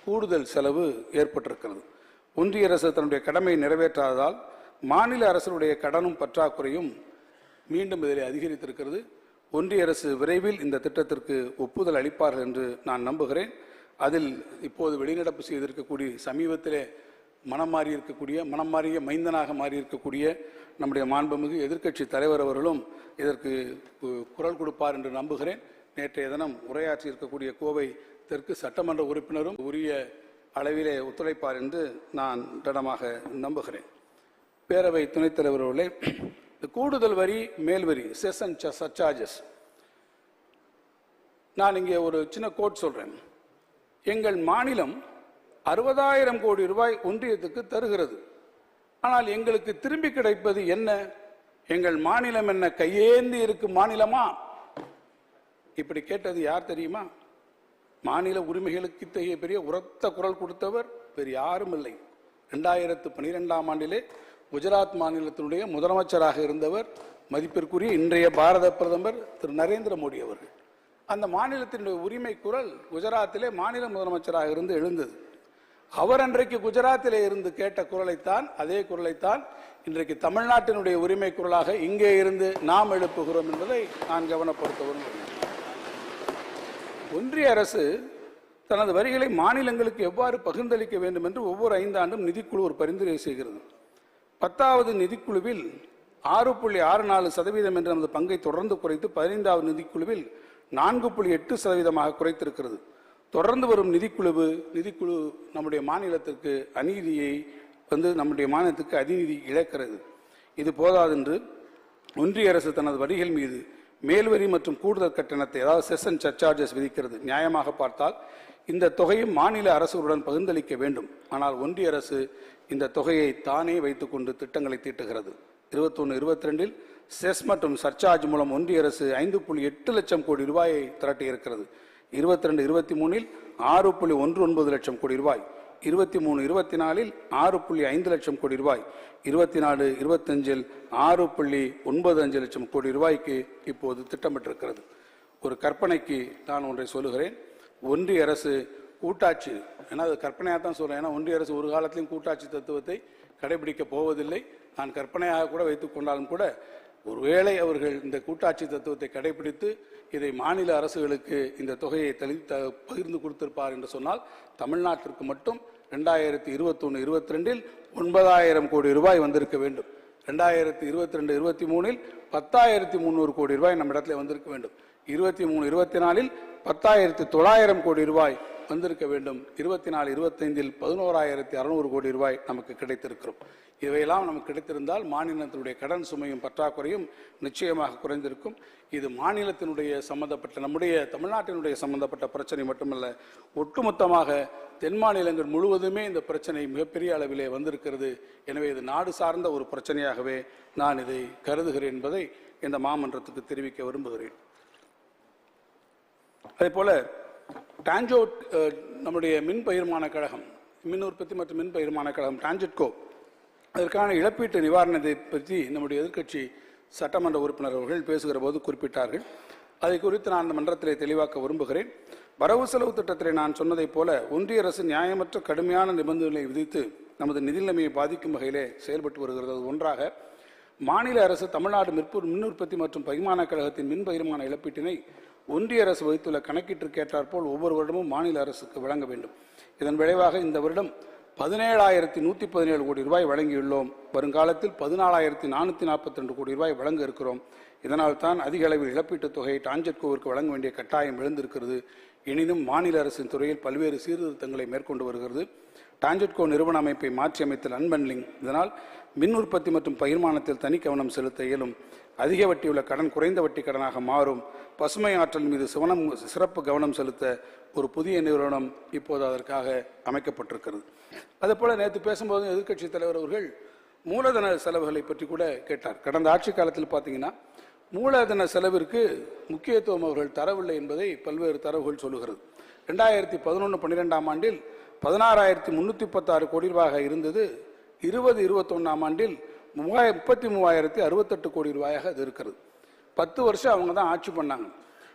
கூடுதல் செலவு ஏற்பட்டிருக்கிறது. ஒன்றிய அரசு தன்னுடைய கடமையை நிறைவேற்றாததால் மாநில அரசுடைய கடனும் பற்றாக்குறையும் மீண்டும் இதில் அதிகரித்திருக்கிறது. ஒன்றிய அரசு விரைவில் இந்த திட்டத்திற்கு ஒப்புதல் அளிப்பார்கள் என்று நான் நம்புகிறேன். அதில் இப்போது வெளிநடப்பு செய்திருக்கக்கூடிய சமீபத்திலே மனம் மாறிய மைந்தனாக மாறியிருக்கக்கூடிய நம்முடைய மாண்புமிகு எதிர்க்கட்சி தலைவர் அவர்களும் இதற்கு குரல் கொடுப்பார் என்று நம்புகிறேன். நேற்றைய தினம் உரையாற்றி இருக்கக்கூடிய கோவை தெற்கு சட்டமன்ற உறுப்பினரும் உரிய அளவிலே ஒத்துழைப்பார் என்று நான் திடமாக நம்புகிறேன். பேரவை துணைத் தலைவர் அவர்களே, கூடுதல் வரி, மேல் வரி, செஸ் அண்ட் சர்சார்ஜஸ், நான் இங்கே ஒரு சின்ன கோட் சொல்றேன். எங்கள் மாநிலம் 60,000 கோடி ரூபாய் ஒன்றியத்துக்கு தருகிறது. ஆனால் எங்களுக்கு திரும்பி கிடைப்பது என்ன? எங்கள் மாநிலம் என்ன கையேந்தி இருக்கும் மாநிலமா? இப்படி கேட்டது யார் தெரியுமா? மாநில உரிமைகளுக்கு இத்தகைய பெரிய உரத்த குரல் கொடுத்தவர் வேறு யாரும் இல்லை. 2012ஆம் ஆண்டிலே குஜராத் மாநிலத்தினுடைய முதலமைச்சராக இருந்தவர் மதிப்பிற்குரிய இன்றைய பாரத பிரதமர் திரு நரேந்திர மோடி அவர்கள். அந்த மாநிலத்தினுடைய உரிமை குரல் குஜராத்திலே மாநில முதலமைச்சராக இருந்து எழுந்தது. அவர் அன்றைக்கு குஜராத்திலே இருந்து கேட்ட குரலைத்தான், அதே குரலைத்தான் இன்றைக்கு தமிழ்நாட்டினுடைய உரிமை குரலாக இங்கே இருந்து நாம் எழுப்புகிறோம் என்பதை நான் கவனப்படுத்த விரும்புகிறேன். ஒன்றிய அரசு தனது வரிகளை மாநிலங்களுக்கு எவ்வாறு பகிர்ந்தளிக்க வேண்டும் என்று ஒவ்வொரு 5 ஆண்டும் நிதிக்குழு ஒரு பரிந்துரை செய்கிறது. 10வது நிதிக்குழுவில் 6.64% என்ற நமது பங்கை தொடர்ந்து குறைத்து 15வது நிதிக்குழுவில் 4.8% குறைத்திருக்கிறது. தொடர்ந்து வரும் நிதிக்குழு நம்முடைய மாநிலத்திற்கு அநீதியை நம்முடைய மாநிலத்துக்கு அதிநீதி இழக்கிறது. இது போதாதென்று ஒன்றிய அரசு தனது வரிகள் மீது மேல்வரி மற்றும் கூடுதல் கட்டணத்தை, அதாவது செஸ் அண்ட் சர்சார்ஜஸ் விதிக்கிறது. நியாயமாக பார்த்தால் இந்த தொகையும் மாநில அரசுடன் பகிர்ந்தளிக்க வேண்டும். ஆனால் ஒன்றிய அரசு இந்த தொகையை தானே வைத்துக் கொண்டு திட்டங்களை தீட்டுகிறது. 21-22 செஸ் மற்றும் சர்சார்ஜ் மூலம் ஒன்றிய அரசு 5.8 லட்சம் கோடி ரூபாயை திரட்டியிருக்கிறது. 22-23 6.19 லட்சம் கோடி ரூபாய், 23-24 6.5 லட்சம் கோடி ரூபாய், 24-25 6.95 லட்சம் கோடி ரூபாய்க்கு இப்போது திட்டமிட்டிருக்கிறது. ஒரு கற்பனைக்கு நான் ஒன்றை சொல்லுகிறேன். ஒன்றிய அரசு கூட்டாட்சி, ஏன்னா அது கற்பனையாக தான் சொல்கிறேன், ஏன்னா ஒன்றிய அரசு ஒரு காலத்திலும் கூட்டாட்சி தத்துவத்தை கடைபிடிக்க போவதில்லை. நான் கற்பனையாக கூட வைத்துக் கொண்டாலும் கூட ஒருவேளை அவர்கள் இந்த கூட்டாட்சி தத்துவத்தை கடைபிடித்து இதை மாநில அரசுகளுக்கு இந்த தொகையை பகிர்ந்து கொடுத்திருப்பார் என்று சொன்னால் தமிழ்நாட்டிற்கு மட்டும் 2021-22 9,000 கோடி ரூபாய் வந்திருக்க வேண்டும். 2022-23 10,300 கோடி ரூபாய் நம்ம இடத்துல வந்திருக்க வேண்டும். 23-24 10,900 கோடி ரூபாய் வந்திருக்க வேண்டும். 24-25 11,600 கோடி ரூபாய் நமக்கு கிடைத்திருக்கிறோம். இவையெல்லாம் நமக்கு கிடைத்திருந்தால் மாநிலத்தினுடைய கடன் சுமையும் பற்றாக்குறையும் நிச்சயமாக குறைந்திருக்கும். இது மாநிலத்தினுடைய சம்பந்தப்பட்ட, நம்முடைய தமிழ்நாட்டினுடைய சம்பந்தப்பட்ட பிரச்சனை மட்டுமல்ல, ஒட்டுமொத்தமாக தென் மாநிலங்கள் முழுவதுமே இந்த பிரச்சனை மிகப்பெரிய அளவிலே வந்திருக்கிறது. எனவே இது நாடு சார்ந்த ஒரு பிரச்சனையாகவே நான் இதை கருதுகிறேன் என்பதை இந்த மாமன்றத்துக்கு தெரிவிக்க விரும்புகிறேன். அதே போல டான்ஜோட், நம்முடைய மின் பகிர்மான கழகம், மின் உற்பத்தி மற்றும் மின் பகிர்மான கழகம் டான்ஜெட்கோ, அதற்கான இழப்பீட்டு நிவாரணத்தை பற்றி நம்முடைய எதிர்க்கட்சி சட்டமன்ற உறுப்பினர் அவர்கள் பேசுகிற போது குறிப்பிட்டார்கள். அதை குறித்து நான் அந்த மன்றத்திலே தெளிவாக்க விரும்புகிறேன். வரவு செலவு திட்டத்திலே நான் சொன்னதைப் போல ஒன்றிய அரசு நியாயமற்ற கடுமையான நிபந்தனைகளை விதித்து நமது நிதி நிலைமையை பாதிக்கும் வகையிலே செயல்பட்டு வருகிறது. ஒன்றாக மாநில அரசு தமிழ்நாடு மின் உற்பத்தி மற்றும் பகிர்மான கழகத்தின் மின் பகிர்மான இழப்பீட்டினை ஒன்றிய அரசு வைத்துள்ள கணக்கீட்டிற்கு ஏற்றாற்போல் ஒவ்வொரு வருடமும் மாநில அரசுக்கு வழங்க வேண்டும். இதன் விளைவாக இந்த வருடம் 17,117 கோடி ரூபாய் வழங்கியுள்ளோம். வருங்காலத்தில் 14,442 கோடி ரூபாய் வழங்க இருக்கிறோம். இதனால் தான் அதிக அளவில் இழப்பீட்டுத் தொகையை டான்ஜெட்கோவிற்கு வழங்க வேண்டிய கட்டாயம் எழுந்திருக்கிறது. எனினும் மாநில அரசின் துறையில் பல்வேறு சீர்திருத்தங்களை மேற்கொண்டு வருகிறது. டான்ஜெட்கோ நிறுவன அமைப்பை மாற்றி அமைத்தல் அன்பன்லிங், இதனால் மின் உற்பத்தி மற்றும் பகிர்மானத்தில் தனி கவனம் செலுத்த இயலும். அதிக வட்டியுள்ள கடன் குறைந்த வட்டி கடனாக மாறும். பசுமை ஆற்றல் மீது சிறப்பு கவனம் செலுத்த ஒரு புதிய நிறுவனம் இப்போது அதற்காக அமைக்கப்பட்டிருக்கிறது. அதேபோல நேற்று பேசும்போது எதிர்க்கட்சி தலைவர் அவர்கள் மூலதன செலவுகளை பற்றி கூட கேட்டார். கடந்த ஆட்சி காலத்தில் பார்த்தீங்கன்னா மூலதன செலவிற்கு முக்கியத்துவம் அவர்கள் தரவில்லை என்பதை பல்வேறு தரவுகள் சொல்லுகிறது. 2011-12 ஆண்டில் 16,316 கோடி ரூபாயாக இருந்தது. 2021 ஆண்டில் 33,068 கோடி ரூபாயாக அது இருக்கிறது. 10 வருஷம் அவங்க தான் ஆட்சி பண்ணாங்க.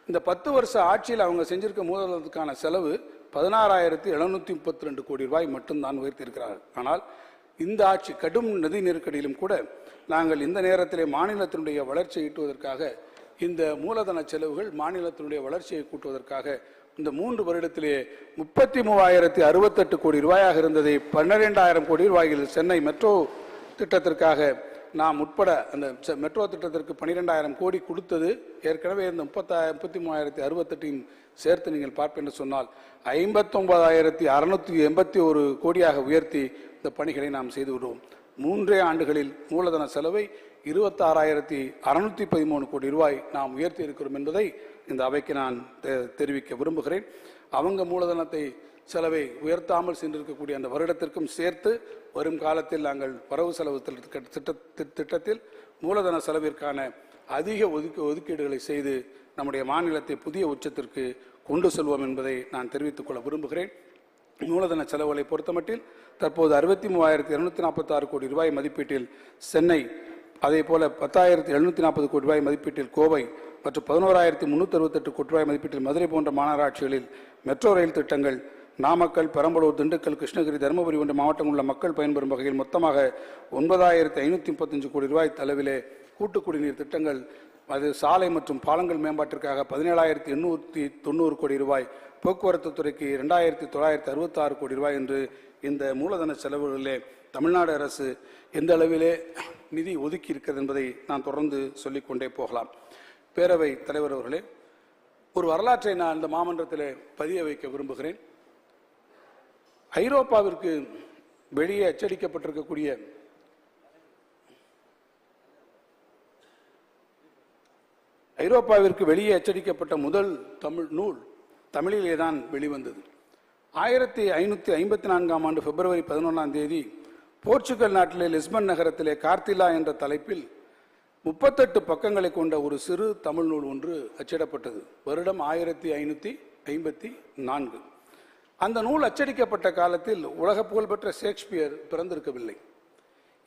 இந்த 10 வருஷ ஆட்சியில் அவங்க செஞ்சிருக்க மூலதனத்துக்கான செலவு 16,732 கோடி ரூபாய் மட்டும்தான் உயர்த்தியிருக்கிறார்கள். ஆனால் இந்த ஆட்சி கடும் நிதி நெருக்கடியிலும் கூட நாங்கள் இந்த நேரத்திலே மாநிலத்தினுடைய வளர்ச்சியை ஈட்டுவதற்காக இந்த மூலதன செலவுகள் மாநிலத்தினுடைய வளர்ச்சியை கூட்டுவதற்காக இந்த 3 வருடத்திலே 33,068 கோடி ரூபாயாக இருந்ததை 12,000 கோடி ரூபாயில் சென்னை மெட்ரோ திட்டத்திற்காக நாம் உட்பட அந்த மெட்ரோ திட்டத்திற்கு 12,000 கோடி கொடுத்தது. ஏற்கனவே இந்த 33,068 சேர்த்து நீங்கள் பார்ப்பேன் சொன்னால் 59,681 கோடியாக உயர்த்தி இந்த பணிகளை நாம் செய்து விடுவோம். 3 ஆண்டுகளில் மூலதன செலவை 26,613 கோடி ரூபாய் நாம் உயர்த்தி இருக்கிறோம் என்பதை இந்த அவைக்கு நான் தெரிவிக்க விரும்புகிறேன். அவங்க மூலதனத்தை செலவை உயர்த்தாமல் சென்றிருக்கக்கூடிய அந்த வருடத்திற்கும் சேர்த்து வரும் காலத்தில் நாங்கள் வரவு செலவு திட்டத்தில் மூலதன செலவிற்கான அதிக ஒதுக்கீடுகளை செய்து நம்முடைய மாநிலத்தை புதிய உச்சத்திற்கு கொண்டு செல்வோம் என்பதை நான் தெரிவித்துக் கொள்ள விரும்புகிறேன். மூலதன செலவுகளை பொறுத்தமட்டில் தற்போது 63,246 கோடி ரூபாய் மதிப்பீட்டில் சென்னை, அதே போல 10,740 கோடி ரூபாய் மதிப்பீட்டில் கோவை, மற்றும் 11,368 கோடி ரூபாய் மதிப்பீட்டில் மதுரை போன்ற மாநகராட்சிகளில் மெட்ரோ ரயில் திட்டங்கள், நாமக்கல், பெரம்பலூர், திண்டுக்கல், கிருஷ்ணகிரி, தருமபுரி போன்ற மாவட்டங்களில் உள்ள மக்கள் பயன்பெறும் வகையில் மொத்தமாக 9,535 கோடி ரூபாய் அளவிலே கூட்டு குடிநீர் திட்டங்கள், அது சாலை மற்றும் பாலங்கள் மேம்பாட்டிற்காக 17,890 கோடி ரூபாய், போக்குவரத்து துறைக்கு 2,966 கோடி ரூபாய் என்று இந்த மூலதன செலவுகளிலே தமிழ்நாடு அரசு எந்த அளவிலே நிதி ஒதுக்கி இருக்கிறது என்பதை நான் தொடர்ந்து சொல்லிக்கொண்டே போகலாம். பேரவை தலைவர் அவர்களே, ஒரு வரலாற்றை நான் இந்த மாமன்றத்தில் பதிய வைக்க விரும்புகிறேன். ஐரோப்பாவிற்கு வெளியே அச்சடிக்கப்பட்டிருக்கக்கூடிய முதல் தமிழ் நூல் தமிழிலே தான் வெளிவந்தது. 1554ஆம் ஆண்டு பிப்ரவரி 11ஆம் தேதி போர்ச்சுகல் நாட்டிலே லிஸ்பன் நகரத்திலே கார்த்திலா என்ற தலைப்பில் 38 பக்கங்களை கொண்ட ஒரு சிறு தமிழ் நூல் ஒன்று அச்சிடப்பட்டது. வருடம் 1554. அந்த நூல் அச்சடிக்கப்பட்ட காலத்தில் உலக புகழ்பெற்ற ஷேக்ஸ்பியர் பிறந்திருக்கவில்லை.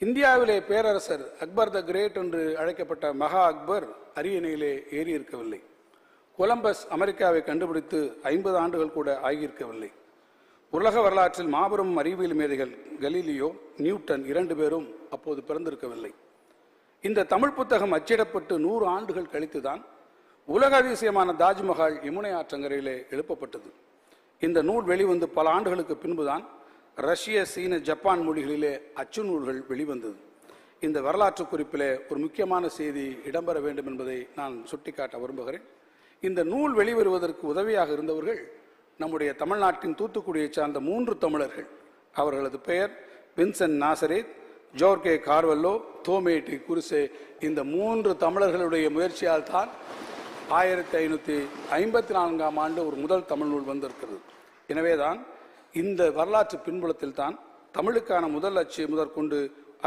இந்தியாவிலே பேரரசர் அக்பர் த கிரேட் என்று அழைக்கப்பட்ட மகா அக்பர் அரியணையிலே ஏறியிருக்கவில்லை. கொலம்பஸ் அமெரிக்காவை கண்டுபிடித்து 50 ஆண்டுகள் கூட ஆகியிருக்கவில்லை. உலக வரலாற்றில் மாபெரும் அறிவியல் மேதைகள் கலீலியோ, நியூட்டன் 2 பேரும் அப்போது பிறந்திருக்கவில்லை. இந்த தமிழ் புத்தகம் அச்சிடப்பட்டு 100 ஆண்டுகள் கழித்துதான் உலக அதிசயமான தாஜ்மஹால் யமுனை ஆற்றங்கரையிலே எழுப்பப்பட்டது. இந்த நூல் வெளிவந்து பல ஆண்டுகளுக்கு பின்புதான் ரஷ்ய, சீன, ஜப்பான் மொழிகளிலே அச்சு நூல்கள் வெளிவந்தது. இந்த வரலாற்று குறிப்பிலே ஒரு முக்கியமான செய்தி இடம்பெற வேண்டும் என்பதை நான் சுட்டிக்காட்ட விரும்புகிறேன். இந்த நூல் வெளிவருவதற்கு உதவியாக இருந்தவர்கள் நம்முடைய தமிழ்நாட்டின் தூத்துக்குடியை சார்ந்த 3 தமிழர்கள். அவர்களது பெயர் வின்சென்ட் நாசரேத், ஜோர்கே கார்வல்லோ, தோமே டி குருசே. இந்த 3 தமிழர்களுடைய முயற்சியால் தான் 1554ஆம் ஆண்டு ஒரு முதல் தமிழ் நூல் வந்திருக்கிறது. எனவேதான் இந்த வரலாற்று பின்புலத்தில் தான் தமிழுக்கான முதல் அச்சு முதற்கொண்டு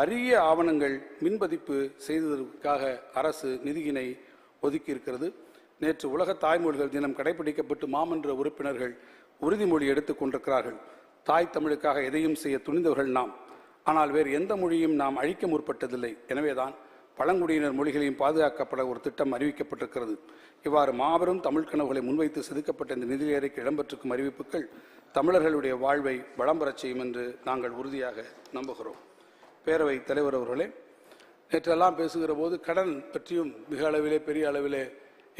அரிய ஆவணங்கள் மின்பதிப்பு செய்ததற்காக அரசு நிதியினை ஒதுக்கி இருக்கிறது. நேற்று உலக தாய்மொழிகள் தினம் கடைபிடிக்கப்பட்டு மாமன்ற உறுப்பினர்கள் உறுதிமொழி எடுத்துக் கொண்டிருக்கிறார்கள். தாய் தமிழுக்காக எதையும் செய்ய துணிந்தவர்கள் நாம். ஆனால் வேறு எந்த மொழியும் நாம் அழிக்க முற்பட்டதில்லை. எனவேதான் பழங்குடியினர் மொழிகளையும் பாதுகாக்கப்பட ஒரு திட்டம் அறிவிக்கப்பட்டிருக்கிறது. இவ்வாறு மாபெரும் தமிழ் கனவுகளை முன்வைத்து செதுக்கப்பட்ட இந்த நிதியறிக்கை இடம்பெற்றிருக்கும் அறிவிப்புகள் தமிழர்களுடைய வாழ்வை வளம் பெறச் செய்யும் என்று நாங்கள் உறுதியாக நம்புகிறோம். பேரவை தலைவர் அவர்களே, நேற்றெல்லாம் பேசுகிற போது கடன் பற்றியும் மிக அளவிலே பெரிய அளவிலே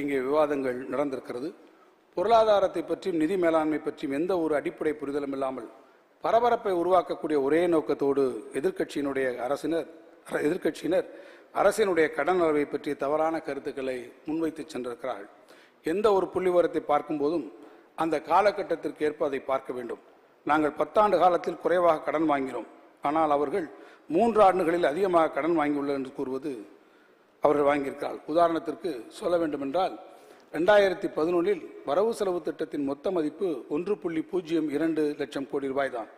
இங்கே விவாதங்கள் நடந்திருக்கிறது. பொருளாதாரத்தை பற்றியும் நிதி மேலாண்மை பற்றியும் எந்த ஒரு அடிப்படை புரிதலும் இல்லாமல் பரபரப்பை உருவாக்கக்கூடிய ஒரே நோக்கத்தோடு எதிர்க்கட்சியினர் அரசினுடைய கடன் அளவை பற்றிய தவறான கருத்துக்களை முன்வைத்து சென்றிருக்கிறார்கள். எந்த ஒரு புள்ளிவிவரத்தை பார்க்கும் போதும் அந்த காலகட்டத்திற்கு ஏற்ப அதை பார்க்க வேண்டும். நாங்கள் 10 ஆண்டு காலத்தில் குறைவாக கடன் வாங்கினோம், ஆனால் அவர்கள் 3 ஆண்டுகளில் அதிகமாக கடன் வாங்கியுள்ளனர் என்று கூறுவது அவர்கள் வாங்கியிருக்கிறார்கள். உதாரணத்திற்கு சொல்ல வேண்டுமென்றால் 2011 வரவு செலவு திட்டத்தின் மொத்த மதிப்பு 1.02 லட்சம் கோடி ரூபாய் தான்.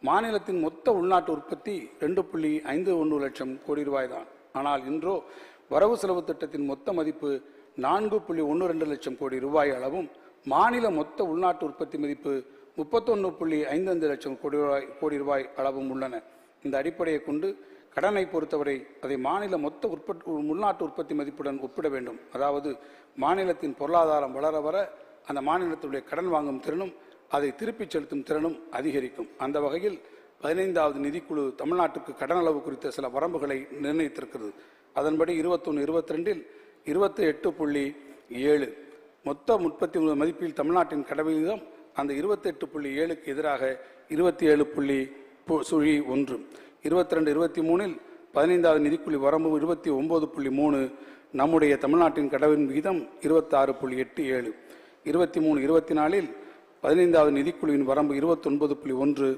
மாநிலத்தின் மொத்த உள்நாட்டு உற்பத்தி 2.51 லட்சம் கோடி ரூபாய் தான். ஆனால் இன்றோ வரவு செலவு திட்டத்தின் மொத்த மதிப்பு 4.12 லட்சம் கோடி ரூபாய் அளவும் மாநில மொத்த உள்நாட்டு உற்பத்தி மதிப்பு 31.55 லட்சம் கோடி ரூபாய் அளவும் உள்ளன. இந்த அடிப்படையை கொண்டு கடனை பொறுத்தவரை அதை மாநில மொத்த உள்நாட்டு உற்பத்தி மதிப்புடன் ஒப்பிட வேண்டும். அதாவது மாநிலத்தின் பொருளாதாரம் வளர வர அந்த மாநிலத்தினுடைய கடன் வாங்கும் திறனும் அதை திருப்பிச் செலுத்தும் திறனும் அதிகரிக்கும். அந்த வகையில் 15வது நிதிக்குழு தமிழ்நாட்டுக்கு கடன் அளவு குறித்த சில வரம்புகளை நிர்ணயித்திருக்கிறது. அதன்படி 21-22 28.7 மொத்த 33 மதிப்பில் தமிழ்நாட்டின் கடன் விகிதம் அந்த 28.7க்கு எதிராக 27.1. 22-23 15வது நிதிக்குழு வரம்பு 29.3. நம்முடைய தமிழ்நாட்டின் கடவின் விகிதம் 26.87. 23-24 15வது நிதிக்குழுவின் வரம்பு 29.1.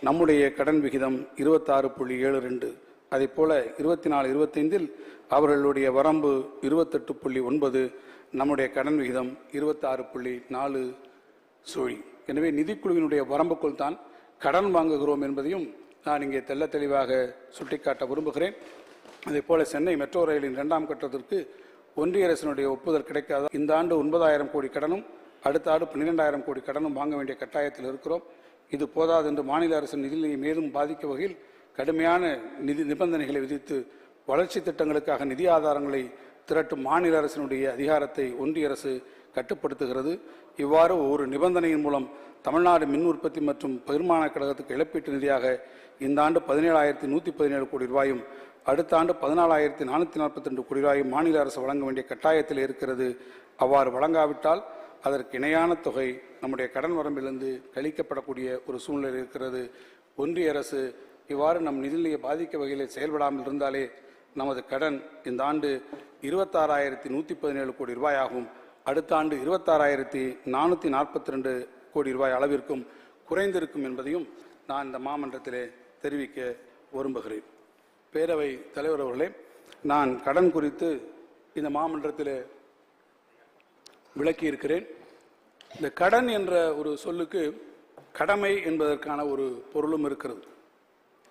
நம்முடைய கடன் விகிதம் 26.72. அதே போல 24-25 அவர்களுடைய வரம்பு 28.9. நம்முடைய கடன் விகிதம் 26.4. எனவே நிதிக்குழுவினுடைய வரம்புக்குள் தான் கடன் வாங்குகிறோம் என்பதையும் நான் இங்கே தெள்ள தெளிவாக சுட்டிக்காட்ட விரும்புகிறேன். அதே போல சென்னை மெட்ரோ ரயிலின் 2ஆம் கட்டத்திற்கு ஒன்றிய அரசினுடைய ஒப்புதல் கிடைக்காத இந்த ஆண்டு 9,000 கோடி கடனும் அடுத்த ஆண்டு 12,000 கோடி கடனும் வாங்க வேண்டிய கட்டாயத்தில் இருக்கிறோம். இது போதாது என்று மாநில அரசின் நிதிநிலையை மேலும் பாதிக்கும் வகையில் கடுமையான நிதி நிபந்தனைகளை விதித்து வளர்ச்சி திட்டங்களுக்காக நிதி ஆதாரங்களை திரட்டும் மாநில அரசினுடைய அதிகாரத்தை ஒன்றிய அரசு கட்டுப்படுத்துகிறது. இவ்வாறு ஒரு நிபந்தனையின் மூலம் தமிழ்நாடு மின் உற்பத்தி மற்றும் பகிர்மான கழகத்துக்கு இழப்பீட்டு நிதியாக இந்த ஆண்டு 17,117 கோடி ரூபாயும் அடுத்த ஆண்டு 14,442 கோடி ரூபாயும் மாநில அரசு வழங்க வேண்டிய கட்டாயத்தில் இருக்கிறது. அவ்வாறு வழங்காவிட்டால் அதற்கு இணையான தொகை நம்முடைய கடன் வரம்பிலிருந்து கழிக்கப்படக்கூடிய ஒரு சூழ்நிலை இருக்கிறது. ஒன்றிய அரசு இவ்வாறு நம் நிதிநிலையை பாதிக்க வகையில் செயல்படாமல் இருந்தாலே நமது கடன் இந்த ஆண்டு 26,117 கோடி ரூபாயாகவும் அடுத்த ஆண்டு 26,442 கோடி ரூபாய் அளவிற்கும் குறைந்திருக்கும் என்பதையும் நான் இந்த மாமன்றத்திலே தெரிவிக்க விரும்புகிறேன். பேரவை தலைவர் அவர்களே, நான் கடன் குறித்து இந்த மாமன்றத்திலே விளக்கியிருக்கிறேன். இந்த கடன் என்ற ஒரு சொல்லுக்கு கடமை என்பதற்கான ஒரு பொருளும் இருக்கிறது.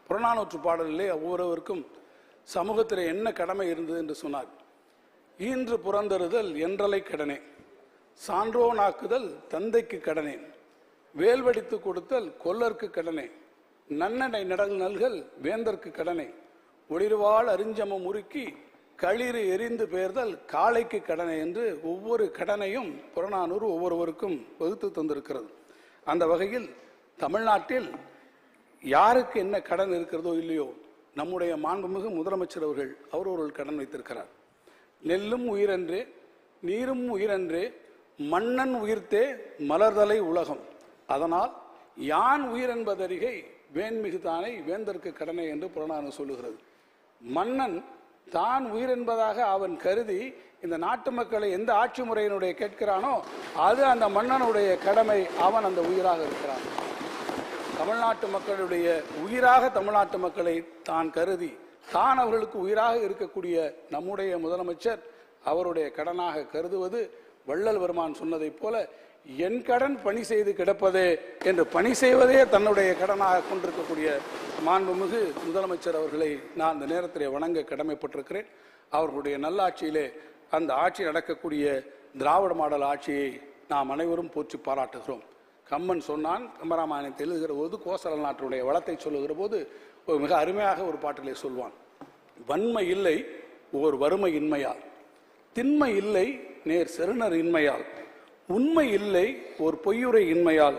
புறநானூற்று பாடலிலே ஒவ்வொருவருக்கும் சமூகத்தில் என்ன கடமை இருந்தது என்று சொன்னார். ஈன்று புறந்தறுதல் என்றலை கடனே, சான்றோனாக்குதல் தந்தைக்கு கடனே, வேல்வடித்து கொடுத்தல் கொல்லர்க்கு கடனே, நன்னடை நடல் நல்கல் வேந்தற்கு கடனே, ஒளிர்வாள் அறிஞ்சமம் உருக்கி களிறு எரிந்து பெயர்தல் காளைக்கு கடனை என்று ஒவ்வொரு கடனையும் புறநானூறு ஒவ்வொருவருக்கும் வகுத்து தந்திருக்கிறது. அந்த வகையில் தமிழ்நாட்டில் யாருக்கு என்ன கடன் இருக்கிறதோ இல்லையோ, நம்முடைய மாண்புமிகு முதலமைச்சர் அவர்கள் ஒரு கடன் வைத்திருக்கிறார். நெல்லும் உயிரன்றே நீரும் உயிரன்றே மன்னன் உயிர்த்தே மலர்தலை உலகம், அதனால் யான் உயிர் என்பதறிகை வேண்மிகு தானே வேந்தற்கு கடனை என்று புறநானூறு சொல்லுகிறது. மன்னன் தான் உயிர் என்பதாக அவன் கருதி இந்த நாட்டு மக்களை எந்த ஆட்சி முறையினுடைய கேட்கிறானோ அது அந்த மன்னனுடைய கடமை. அவன் அந்த உயிராக இருக்கிறான். தமிழ்நாட்டு மக்களுடைய உயிராக தமிழ்நாட்டு மக்களை தான் கருதி தான் அவர்களுக்கு உயிராக இருக்கக்கூடிய நம்முடைய முதலமைச்சர் அவருடைய கடனாக கருதுவது வள்ளல் பெருமான் சொன்னதைப் போல என் கடன் பணி செய்து கிடப்பதே என்று பணி செய்வதே தன்னுடைய கடனாக கொண்டிருக்கக்கூடிய மாண்புமிகு முதலமைச்சர் அவர்களை நான் இந்த நேரத்திலே வணங்க கடமைப்பட்டிருக்கிறேன். அவர்களுடைய நல்லாட்சியிலே அந்த ஆட்சி நடக்கக்கூடிய திராவிட மாடல் ஆட்சியை நாம் அனைவரும் போற்றி பாராட்டுகிறோம். கம்மன் சொன்னான், கம்பராமாயணத்தை எழுதுகிற போது கோசல நாட்டினுடைய வளத்தை சொல்லுகிற போது ஒரு மிக அருமையாக ஒரு பாட்டிலே சொல்வான். வன்மை இல்லை ஓர் வறுமை இன்மையால், திண்மை இல்லை நேர் செருணர் இன்மையால், உண்மை இல்லை ஒரு பொய்யுரை இன்மையால்,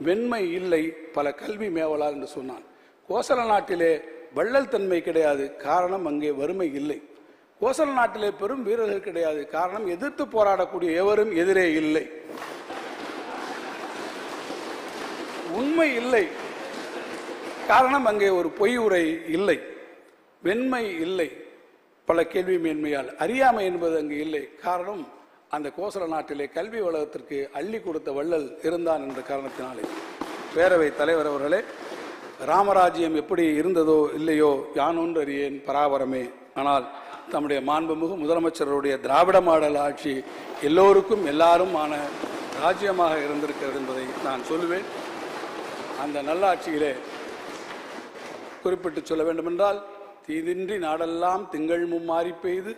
வெண்மை இல்லை பல கல்வி மேவலால் என்று சொன்னான். கோசல நாட்டிலே வள்ளல் தன்மை கிடையாது, காரணம் அங்கே வறுமை இல்லை. கோசல நாட்டிலே பெரும் வீரர்கள் கிடையாது, காரணம் எதிர்த்து போராடக்கூடிய எவரும் எதிரே இல்லை. உண்மை இல்லை, காரணம் அங்கே ஒரு பொய் உரை இல்லை. வெண்மை இல்லை பல கேள்வி மேன்மையால், அறியாமை என்பது அங்கு இல்லை, காரணம் அந்த கோசல நாட்டிலே கல்வி வளத்திற்கு அள்ளி கொடுத்த வள்ளல் இருந்தான் என்ற காரணத்தினாலே. பேரவை தலைவர் அவர்களே, ராமராஜ்யம் எப்படி இருந்ததோ இல்லையோ யான் ஒன்று அறியேன் பராபரமே, ஆனால் தம்முடைய மாண்புமிகு முதலமைச்சருடைய திராவிட மாடல் ஆட்சி எல்லோருக்கும் எல்லாரும் ஆன ராஜ்யமாக இருந்திருக்கிறது என்பதை நான் சொல்லுவேன். அந்த நல்லாட்சியிலே குறிப்பிட்டு சொல்ல வேண்டுமென்றால், தீதின்றி நாடெல்லாம் திங்கள் மும்மாறி பெய்து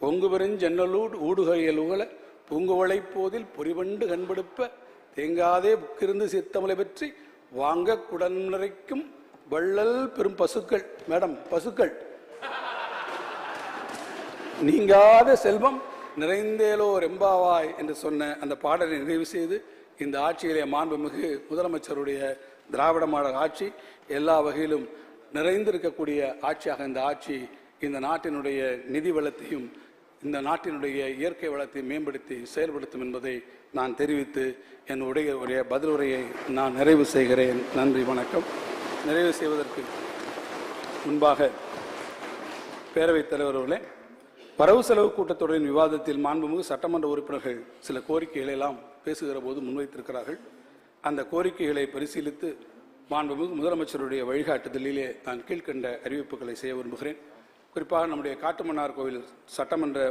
பொங்கு பெருஞ்சென்னலூர் ஊடுகையல் உகல பூங்குவளை போதில் பொறிவண்டு கண்படுப்ப தேங்காதே புக்கிருந்து சித்தமலை பற்றி வாங்க குடன் நிறைக்கும் வள்ளல் பெரும் பசுக்கள், மேடம் பசுக்கள் நீங்காத செல்வம் நிறைந்தேலோ ரெம்பாவாய் என்று சொன்ன அந்த பாடலை நிறைவு செய்து இந்த ஆட்சியிலே மாண்புமிகு முதலமைச்சருடைய திராவிட மாடல் ஆட்சி எல்லா வகையிலும் நிறைந்திருக்கக்கூடிய ஆட்சியாக இந்த ஆட்சி இந்த நாட்டினுடைய நிதி வளத்தையும் இந்த நாட்டினுடைய இயற்கை வளத்தை மேம்படுத்தி செயல்படுத்தும் என்பதை நான் தெரிவித்து என்னுடைய பதில் உரையை நான் நிறைவு செய்கிறேன். நன்றி, வணக்கம். நிறைவு செய்வதற்கு முன்பாக பேரவைத் தலைவர் அவர்களே, வரவு செலவு கூட்டத்தொடரின் விவாதத்தில் மாண்புமிகு சட்டமன்ற உறுப்பினர்கள் சில கோரிக்கைகளை எல்லாம் பேசுகிற போது முன்வைத்திருக்கிறார்கள். அந்த கோரிக்கைகளை பரிசீலித்து மாண்புமிகு முதலமைச்சருடைய வழிகாட்டுதலிலே நான் கீழ்கண்ட அறிவிப்புகளை செய்ய விரும்புகிறேன். குறிப்பாக நம்முடைய காட்டுமன்னார் கோவில்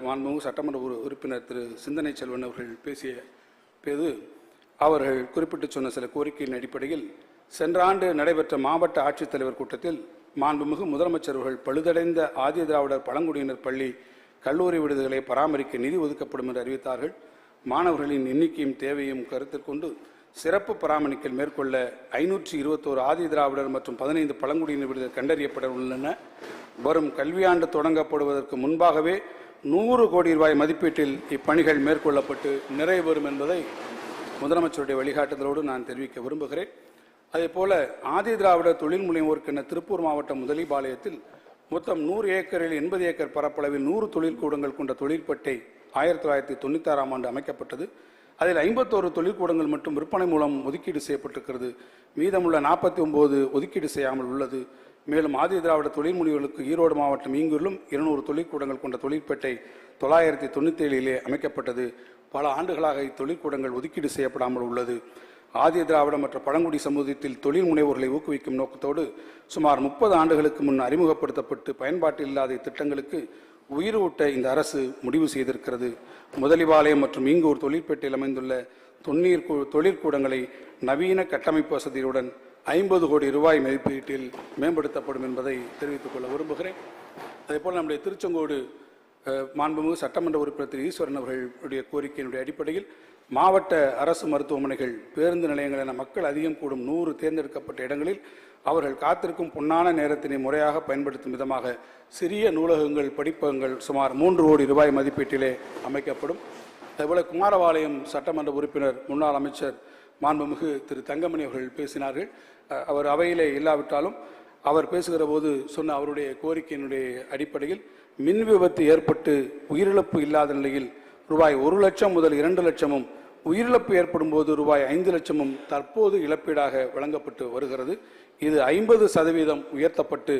மாண்புமிகு சட்டமன்ற உறுப்பினர் திரு சிந்தனை செல்வன் அவர்கள் பேசிய போது அவர்கள் குறிப்பிட்டு சொன்ன சில கோரிக்கையின் அடிப்படையில் சென்ற ஆண்டு நடைபெற்ற மாவட்ட ஆட்சித்தலைவர் கூட்டத்தில் மாண்புமிகு முதலமைச்சர் அவர்கள் பழுதடைந்த ஆதி திராவிடர் பழங்குடியினர் பள்ளி கல்லூரி விடுதிகளை பராமரிக்க நிதி ஒதுக்கப்படும் என்று அறிவித்தார்கள். மாணவர்களின் எண்ணிக்கையும் தேவையும் கருத்தில் கொண்டு சிறப்பு பராமரிக்கல் மேற்கொள்ள 521 ஆதி திராவிடர் மற்றும் 15 பழங்குடியினர் விடுதல் கண்டறியப்பட உள்ளன. வரும் கல்வியாண்டு தொடங்கப்படுவதற்கு முன்பாகவே 100 கோடி ரூபாய் மதிப்பீட்டில் இப்பணிகள் மேற்கொள்ளப்பட்டு நிறைவு பெறும் என்பதை முதலமைச்சருடைய வழிகாட்டுதலோடு நான் தெரிவிக்க விரும்புகிறேன். அதேபோல ஆதி திராவிட தொழில் முனைவோருக்கென திருப்பூர் மாவட்டம் முதலிபாளையத்தில் மொத்தம் 100 ஏக்கரில் 80 ஏக்கர் பரப்பளவில் 100 தொழிற்கூடங்கள் கொண்ட தொழிற்பேட்டை 1996ஆம் ஆண்டு அமைக்கப்பட்டது. அதில் 51 தொழிற்கூடங்கள் மற்றும் விற்பனை மூலம் ஒதுக்கீடு செய்யப்பட்டிருக்கிறது. மீதமுள்ள 49 ஒதுக்கீடு செய்யாமல் உள்ளது. மேலும் ஆதி திராவிட தொழில் முனைவோர்களுக்கு ஈரோடு மாவட்டம் ஈங்கூரிலும் 200 தொழிற்கூடங்கள் கொண்ட தொழிற்பேட்டை 997 அமைக்கப்பட்டது. பல ஆண்டுகளாக இத்தொழிற்கூடங்கள் ஒதுக்கீடு செய்யப்படாமல் உள்ளது. ஆதி திராவிட மற்றும் பழங்குடி சமூகத்தில் தொழில் முனைவோர்களை ஊக்குவிக்கும் நோக்கத்தோடு சுமார் 30 ஆண்டுகளுக்கு முன் அறிமுகப்படுத்தப்பட்டு பயன்பாட்டில் இல்லாத திட்டங்களுக்கு உயிரூட்ட இந்த அரசு முடிவு செய்திருக்கிறது. முதலிபாளையம் மற்றும் ஈங்கூர் தொழிற்பேட்டையில் அமைந்துள்ள தொழிற்கூடங்களை நவீன கட்டமைப்பு வசதியுடன் 50 கோடி ரூபாய் மதிப்பீட்டில் மேம்படுத்தப்படும் என்பதை தெரிவித்துக் கொள்ள விரும்புகிறேன். அதேபோல் நம்முடைய திருச்செங்கோடு மாண்புமிகு சட்டமன்ற உறுப்பினர் திரு ஈஸ்வரன் அவர்களுடைய கோரிக்கையினுடைய அடிப்படையில் மாவட்ட அரசு மருத்துவமனைகள், பேருந்து நிலையங்கள் என மக்கள் அதிகம் கூடும் 100 தேர்ந்தெடுக்கப்பட்ட இடங்களில் அவர்கள் காத்திருக்கும் பொன்னான நேரத்தினை முறையாக பயன்படுத்தும் விதமாக சிறிய நூலகங்கள், படிப்பகங்கள் சுமார் 3 கோடி ரூபாய் மதிப்பீட்டிலே அமைக்கப்படும். அதேபோல குமாரபாளையம் சட்டமன்ற உறுப்பினர் முன்னாள் அமைச்சர் மாண்புமிகு திரு தங்கமணி அவர்கள் பேசினார்கள். அவர் அவையிலே இல்லாவிட்டாலும் அவர் பேசுகிற போது சொன்ன அவருடைய கோரிக்கையினுடைய அடிப்படையில் மின் விபத்து ஏற்பட்டு உயிரிழப்பு இல்லாத நிலையில் ரூபாய் 1 லட்சம் முதல் 2 லட்சமும், உயிரிழப்பு ஏற்படும் போது ரூபாய் 5 லட்சமும் தற்போது இழப்பீடாக வழங்கப்பட்டு வருகிறது. இது 50% உயர்த்தப்பட்டு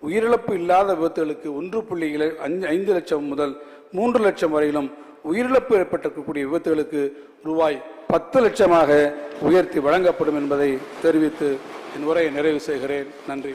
உயிரிழப்பு இல்லாத விபத்துகளுக்கு 1.5 லட்சம் முதல் 3 லட்சம் வரையிலும், உயிரிழப்பு ஏற்பட்டிருக்கக்கூடிய விபத்துகளுக்கு ரூபாய் 10 லட்சமாக உயர்த்தி வழங்கப்படும் என்பதை தெரிவித்து என் உரையை நிறைவு செய்கிறேன். நன்றி.